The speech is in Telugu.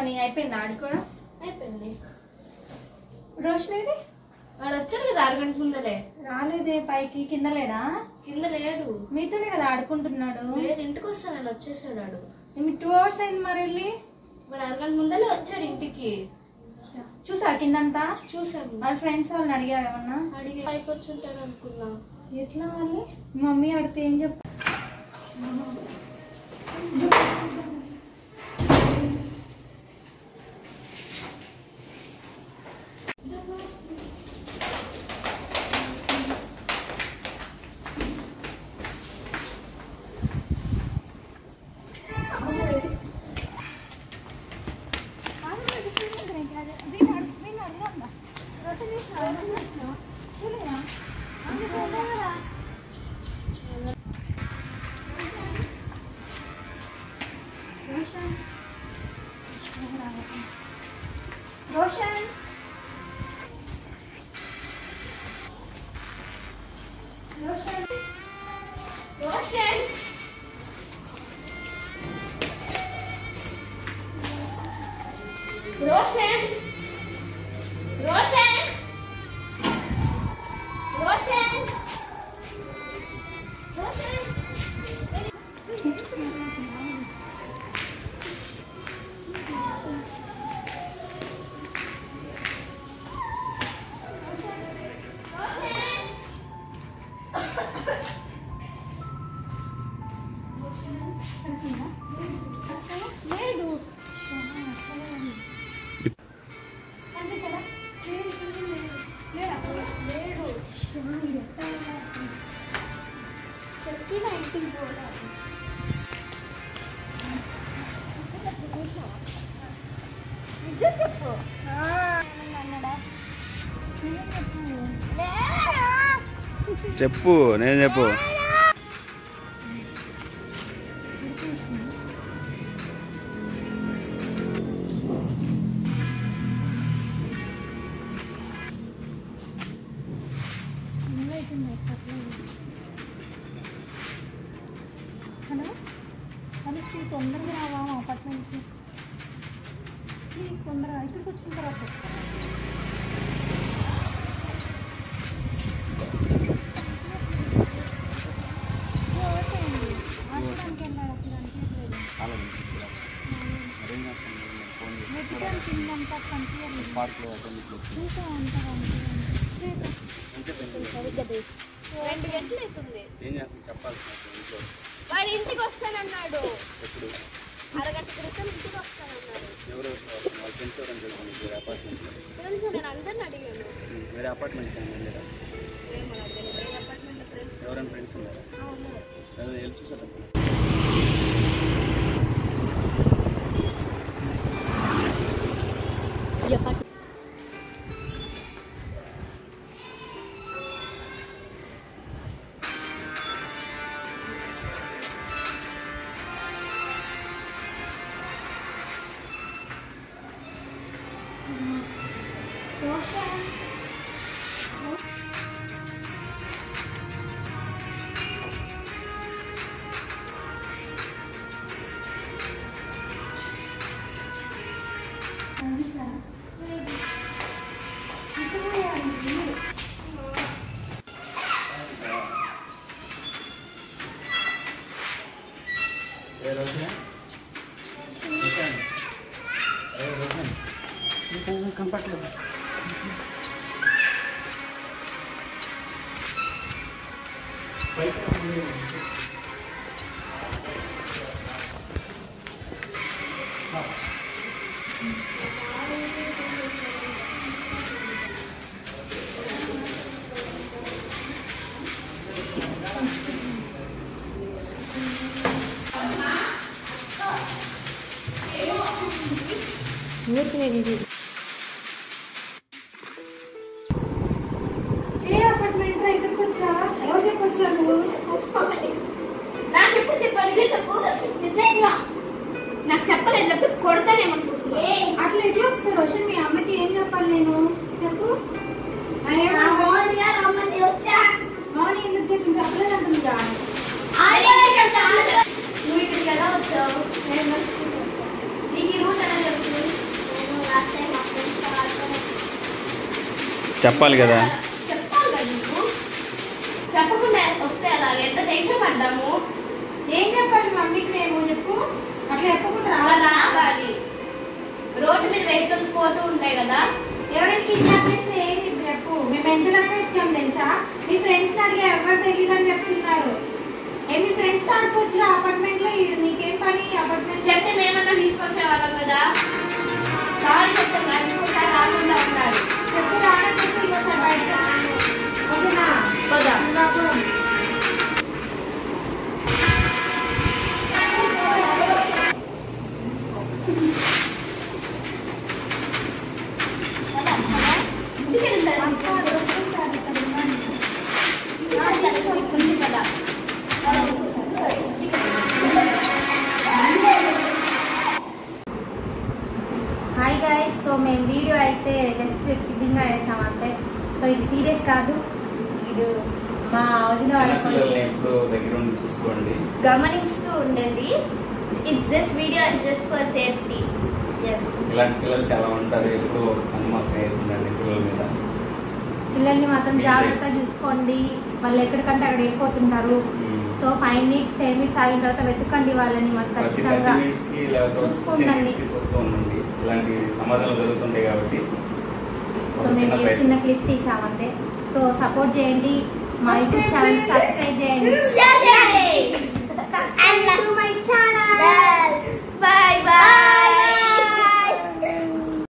మనీ అయిపోయింది ఆడుకోవడం అయిపోయింది రోషనేది వాడు వచ్చాడు కదా అరగంట ముందలే రాలేదే పైకి కింద లేడా కింద లేడు మీతోనే కదా ఆడుకుంటున్నాడు లేదు ఇంటికి వస్తానని వచ్చేసాడు వాడు 2 hours అయింది మరి వెళ్ళి వాడు అరగంట ముందలే వచ్చాడు ఇంటికి చూసా కిందంతా చూసాము వాళ్ళ ఫ్రెండ్స్ వాళ్ళని అడిగారు ఏమన్నా అడిగి పైకి వచ్చి ఉంటాడు అనుకున్నా ఎట్లా వాళ్ళు మమ్మీ అడిగితే ఏం చెప్ప రోషన్ రోషన్ రోషన్ రోషన్ రోషన్ రోషన్ రోషన్ లేదు చెప్పిన ఇంటికి పోదా నిజం చెప్పు చెప్పు నేను చెప్పు హలో హలో శ్రీ తొందరగా రావా అపార్ట్మెంట్కి ప్లీజ్ తొందరగా ఇక్కడికి వచ్చిన తర్వాత ఆడటానికి వెళ్ళాడు అసలు అనిపించలేదు వెతికాను కిందంతా కనిపించలేదు చూసా అంటారా 2 గంటలు అవుతుంది ఏం చేస్తాను చెప్పాలి వాడు ఇంటికి వస్తానన్నాడు అరగంట క్రితం ఇంటికి వస్తానన్నాడు ఎవరు వాళ్ళ ఫ్రెండ్స్ ఎవరైనా తెలుసు వేరే అపార్ట్మెంట్ ఫ్రెండ్స్ నేను అందరిని అడిగాను వేరే అపార్ట్మెంట్ లేదా వేరే అపార్ట్మెంట్ ఫ్రెండ్స్ ఎవరైనా ఫ్రెండ్స్ ఉన్నారా ఉన్నారు వెళ్ళి చూసారా కంఫర్టబుల్ ఏ అపార్ట్మెంట్ రా ఇక్కడికి వచ్చావా ఎవరు చెప్పొచ్చావు నువ్వు నాకు ఎప్పుడు చెప్పాలి నిజం చెప్పు నిజంగా నాకు చెప్పలేదు లేకపోతే కొడతానేమనుకుంటున్నా అట్లా ఎట్లా వస్తారు రోషన్ మీ అమ్మకి ఏం చెప్పాలి నేను చెప్పు రమ్మని వచ్చా మౌని ఎందుకు చెప్పి చెప్పలేదు అంటుందిగా నువ్వు ఇక్కడికి ఎలా వచ్చావు నేను నీకు ఈ రూట్ ఎలా తెలుసు చెప్పాలి కదా. చెప్పాలి కదా నువ్వు. చెప్పకుండా వస్తే అలాగే ఎంత టెన్షన్ పడ్డాము. ఏం చెప్పాలి మమ్మీకి మేము చెప్పు. అట్లా చెప్పకుండా అలా రావాలి. రోడ్డు మీద వెహికల్స్ పోతూ ఉంటాయి కదా. ఎవరైనా కిడ్నాప్ చేస్తే ఏంది ఇప్పుడు చెప్పు. మేము ఎంత లెక్క ఎత్తాం తెలుసా. మీ ఫ్రెండ్స్ అడిగే ఎవరు తెలియదు అని చెప్తున్నారు. మీ ఫ్రెండ్స్ తో ఆడుకోవచ్చు అపార్ట్మెంట్ లో. నీకేం పని అపార్ట్మెంట్. చెప్తే మేమన్నా తీసుకొచ్చే వాళ్ళం కదా. చాలా చెప్తాం కదా, ఇంకోసారి రాకుండా ఉండాలి. చెప్పు రానని చెప్పు. ఇంకోసారి బయట ఓకేనా. పోదా హాయ్ గైస్. సో మేము వీడియో అయితే జస్ట్ కిడ్డింగ్గా వేసాం అంతే. సో ఇది సీరియస్ కాదు. ఇది మా వదిన వాళ్ళ ఎప్పుడు దగ్గర ఉండి చూసుకోండి, గమనిస్తూ ఉండండి. This video is just for safety. Yes. ఇలాంటి పిల్లలు చాలా ఉంటారు. ఎప్పుడు అనుమానం వేసిందండి పిల్లల మీద. పిల్లల్ని మాత్రం జాగ్రత్తగా చూసుకోండి. వాళ్ళు ఎక్కడికంటే అక్కడ వెళ్ళిపోతుంటారు. సో 5 minutes 10 minutes ఆగిన తర్వాత వెతుకండి వాళ్ళని. మాకు ఖచ్చితంగా చూసుకుంటండి. చూస్తూ ఉండండి. ఇలాంటి సమాధానాలు జరుగుతుంటాయి కాబట్టి. సో మేము చిన్న క్లిప్ తీసామంటే. సో సపోర్ట్ చేయండి. మా యూట్యూబ్ ఛానల్ సబ్స్క్రైబ్ చేయండి. Subscribe to my channel. Bye bye.